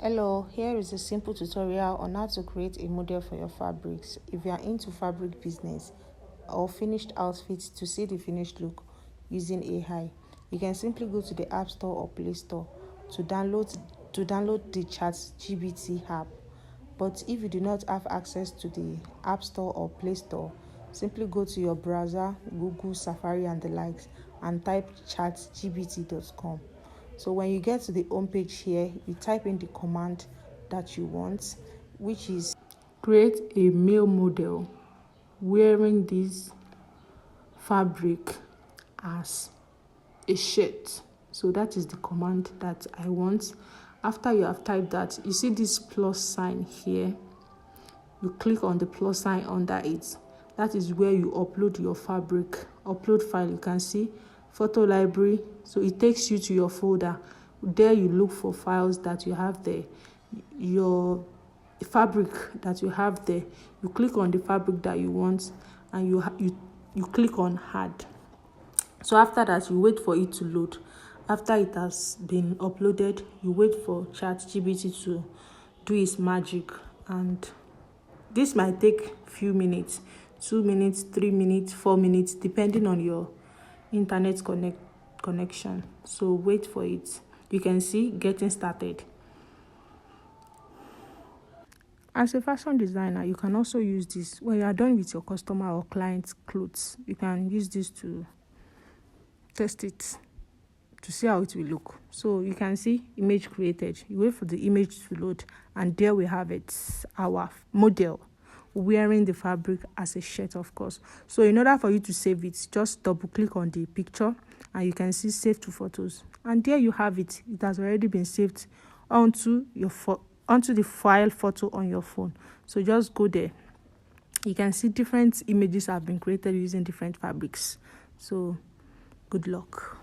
Hello, here is a simple tutorial on how to create a model for your fabrics. If you are into fabric business or finished outfits to see the finished look using AI, you can simply go to the App Store or Play Store to download the ChatGPT app. But if you do not have access to the App Store or Play Store, simply go to your browser, Google, Safari and the likes, and type chatgpt.com. So when you get to the home page here, you type in the command that you want, which is create a male model wearing this fabric as a shirt. So that is the command that I want. After you have typed that, you see this plus sign here. You click on the plus sign under it. That is where you upload your fabric. Upload file, you can see photo library. So it takes you to your folder. There you look for files that you have there. Your fabric that you have there. You click on the fabric that you want and you click on add. So after that, you wait for it to load. After it has been uploaded, you wait for ChatGPT to do its magic, and this might take few minutes, 2 minutes, 3 minutes, 4 minutes, depending on your internet connection. So wait for it. You can see getting started. As a fashion designer, you can also use this when you are done with your customer or client's clothes. You can use this to test it to see how it will look. So you can see image created. You wait for the image to load, and there we have it, our model wearing the fabric as a shirt, of course. So in order for you to save it, just double click on the picture and you can see save to photos, and there you have it. It has already been saved onto the file photo on your phone. So just go there. You can see different images have been created using different fabrics. So good luck.